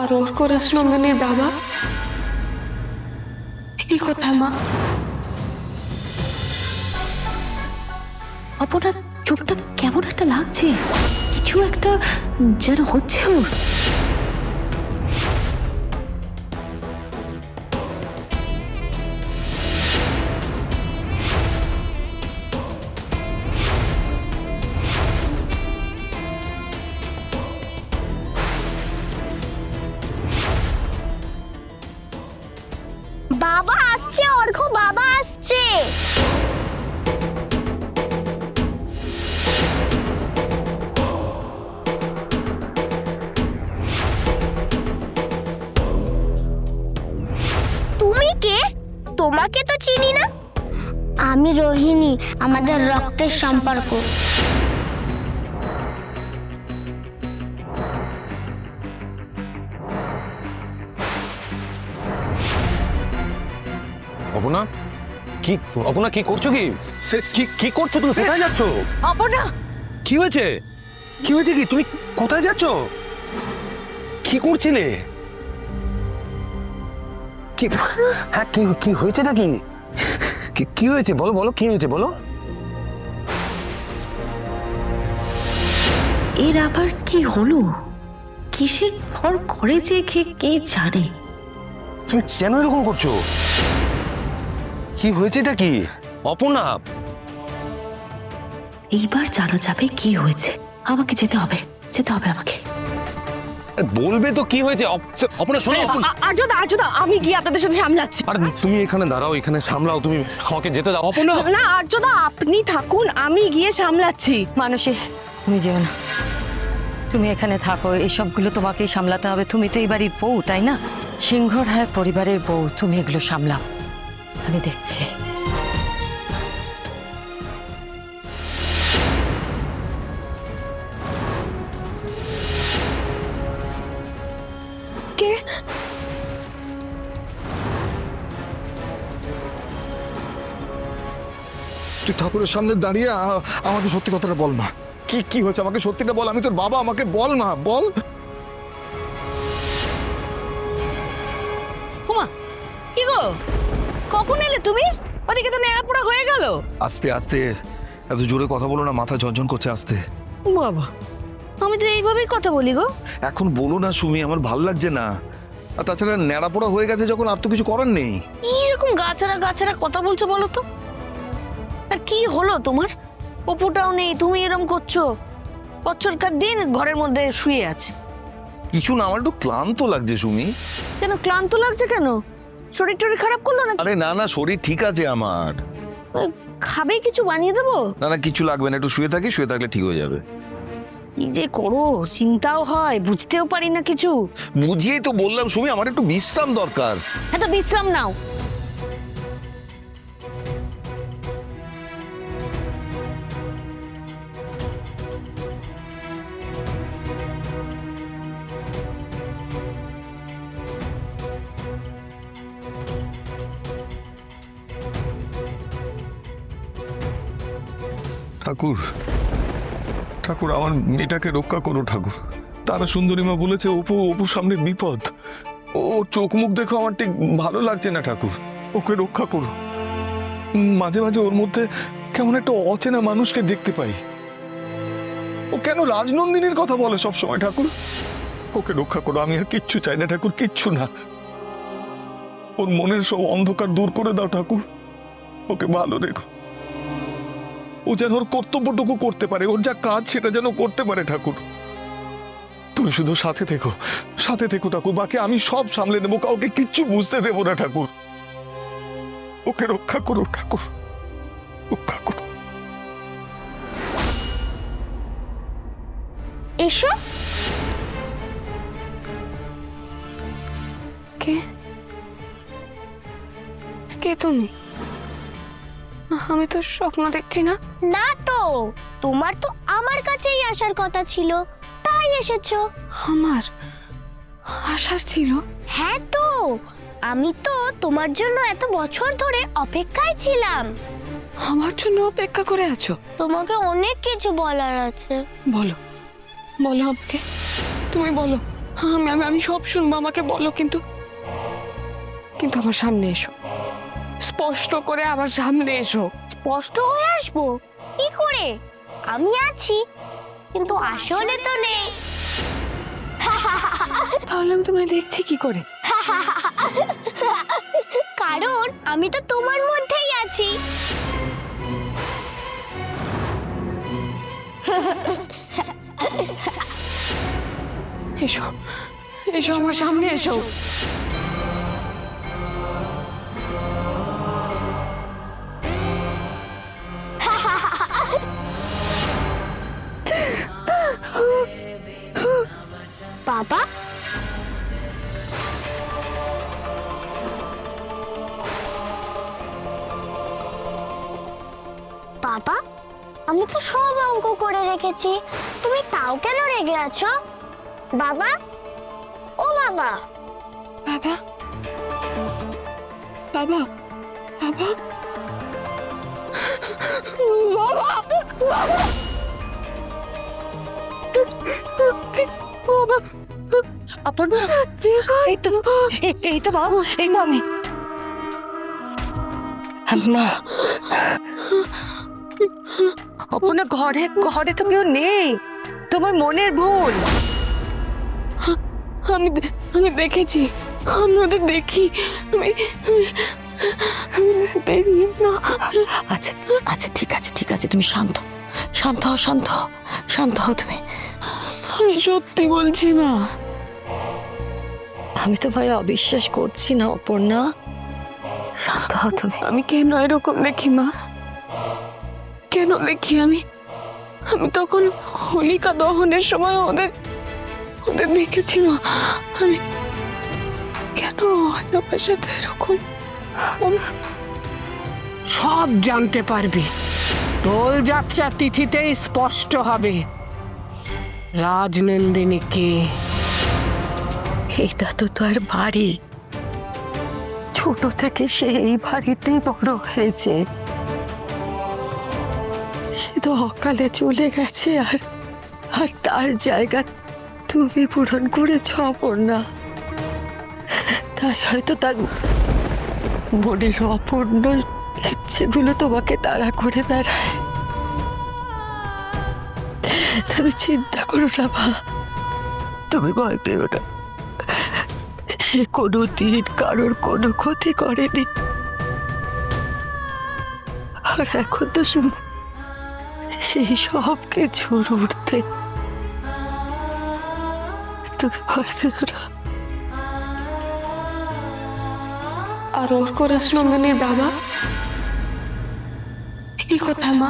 আর অর্ক রাজনন্দিনীর বাবা এই কোথায় মা? আপনার চোখটা কেমন একটা লাগছে, কিছু একটা যেন হচ্ছে ওর। বাবা আসছে, অর্ঘ বাবা আসছে। তুমি কে? তোমাকে তো চিনি না। আমি রোহিণী, আমাদের রক্তের সম্পর্ক। অপনা কি, অপনা কি করছো? কি করছো তুমি? কোথায় যাচ্ছ? অপনা, কি হয়েছে? কি হয়েছে? কি তুমি কোথায় যাচ্ছ? কি করছিলে? কি, হ্যাঁ কি কি হয়েছে নাকি? কি হয়েছে বলো, বলো কি হয়েছে বলো। এর আবার কি হলো? কিসের ভর করে যে কে জানে। তুমি কেন এরকম করছো? কি হয়েছে এটা কি? অপনা, এইবার জানা যাবে কি হয়েছে। আমাকে যেতে হবে আমাকে। বলবে তো কি হয়েছে। অপনা শোনো। আর্যদা, আমি গিয়ে আপনাদের সাথে সামলাচ্ছি। আর তুমি এখানে দাঁড়াও, এখানে সামলাও, তুমি আমাকে যেতে দাও। অপনা না আর্যদা, আপনি থাকুন, আমি গিয়ে সামলাচ্ছি। মানসী, তুমি যেও না, তুমি এখানে থাকো। এসবগুলো তোমাকেই সামলাতে হবে। তুমি তো এই বাড়ির বউ, তাই না? সিংহরায় পরিবারের বউ, তুমি এগুলো সামলাও, আমি দেখছি। কে? তুই ঠাকুরের সামনে দাঁড়িয়ে আমাকে সত্যি কথাটা বল মা। কি কি হয়েছে আমাকে সত্যিটা বল। আমি তোর বাবা, আমাকে বল মা, বল। হুমা, কি গো, কখন এলে তুমি? ওদিকে তো নেড়াপোড়া হয়ে গেল। আস্তে আস্তে, এত জোরে কথা বলো না, মাথা ঝনঝন করছে। আস্তে। বাবা, আমি তো এইভাবেই কথা বলি গো। এখন বলো না সুমি, আমার ভাল লাগছে না। আর তাছাড়া ন্যাড়াপোড়া হয়ে গেছে যখন, আর তো কিছু করার নেই। এরকম গাছারা কথা বলছো বলো তো? আর কি হলো তোমার? অপুটাও নেই, তুমি এরকম করছো। বছরকার দিন ঘরের মধ্যে শুয়ে আছে। কিছু না, আমার একটু ক্লান্ত লাগছে সুমি। কেন ক্লান্ত লাগছে কেন? শরীর টরীর খারাপ করলো না? আরে না না, শরীর ঠিক আছে আমার। খাবে কিছু বানিয়ে দেবো? না না, কিছু লাগবে না, একটু শুয়ে থাকি, শুয়ে থাকলে ঠিক হয়ে যাবে। কি যে করো, চিন্তাও হয়, বুঝতেও পারি না কিছু। বুঝিয়েই তো বললাম সুমি, আমার একটু বিশ্রাম দরকার। হ্যাঁ তো বিশ্রাম নাও। ঠাকুর, ঠাকুর আমার মেয়েটাকে রক্ষা করো ঠাকুর। তারা সুন্দরীমা বলেছে অপুর সামনে বিপদ। ও চোখ মুখ দেখো আমার ঠিক ভালো লাগছে না ঠাকুর। ওকে রক্ষা করো। মাঝে মাঝে ওর মধ্যে কেমন একটা অচেনা মানুষকে দেখতে পাই। ও কেন রাজনন্দিনীর কথা বলে সব সময় ঠাকুর? ওকে রক্ষা করো, আমি আর কিচ্ছু চাই না ঠাকুর, কিচ্ছু না। ওর মনের সব অন্ধকার দূর করে দাও ঠাকুর, ওকে ভালো রেখো। ও যেন ওর কর্তব্যটুকু করতে পারে, ওর যা কাজ সেটা যেন করতে পারে ঠাকুর। তুমি শুধু সাথে থেকো ঠাকুর, বাকি আমি সব সামলে নেবো, কাউকে কিচ্ছু বুঝতে দেবো না ঠাকুর। ওকে রক্ষা করো ঠাকুর, রক্ষা করো। এসো। কে কে তুমি? আমি তো স্বপ্ন দেখছি না। না তো, তোমার তো আমার কাছেই আসার কথা ছিল, তাই এসেছো। আমার আশার ছিল। হ্যাঁ তো, আমি তো তোমার জন্য এত বছর ধরে অপেক্ষায় ছিলাম। আমার জন্য অপেক্ষা করে আছো? তোমাকে অনেক কিছু বলার আছে। বলো, বলো আমাকে, তুমি বলো। আমি আমি আমি সব শুনবো, আমাকে বলো, কিন্তু কিন্তু আমার সামনে এসো, স্পষ্ট করে আমার সামনে এসো। স্পষ্ট হয়ে আসবো কি করে? আমি আছি, কিন্তু আসলে তো নেই। তাহলে আমি তোমায় দেখছি কি করে? কারণ আমি তো তোমার মধ্যেই আছি। এসো, এসো আমার সামনে এসো। বাবা, বাবা, আমি তো সব অঙ্ক করে রেখেছি, তুমি তাও কেন রেগে আছো? বাবা, ও বাবা, বাবা, বাবা, বাবা, অপর্ণা, এই তো বাবু, এই তো আমি। মা, অপর্ণা, ঘরে ঘরে তো কেউ নেই, তোমার মনের ভুল। আমি দেখেছি, আমি ওদের দেখি, আমি দেখি না। আচ্ছা আচ্ছা, ঠিক আছে ঠিক আছে, তুমি শান্ত শান্ত হও, শান্ত হও, শান্ত হও তুমি। আমি সত্যি বলছি মা। আমি তো ভাই অবিশ্বাস করছি না অপর্ণা, শান্ত হও তুমি। আমি কেন এরকম দেখি মা? কেন দেখি আমি? আমি তখন হোলিকা দহনের সময় ওদের ওদের দেখেছি মা। আমি কেন আমার সাথে এরকম? সব জানতে পারবি, দোলযাত্রার তিথিতেই স্পষ্ট হবে রাজনন্দিনী কে। এটা তো তার বাড়ি, ছোট থেকে সে এই বাড়িতেই বড় হয়েছে। সে তো অকালে চলে গেছে, আর আর তার জায়গা তুমি পূরণ করেছ অপর্ণা। তাই হয়তো তার মনের অপূর্ণ ইচ্ছেগুলো তোমাকে তাড়া করে বেড়ায়। তুমি চিন্তা করো না মা, তুমি ভয় পেও না। সে কোনোদিন কারোর কোনো ক্ষতি করেনি, আর এখন তো সেই সব কিছুর উঠতে। তুমি ভয় পেও না। আর ওর কোরাস নন্দিনীর বাবা এই কথা মা?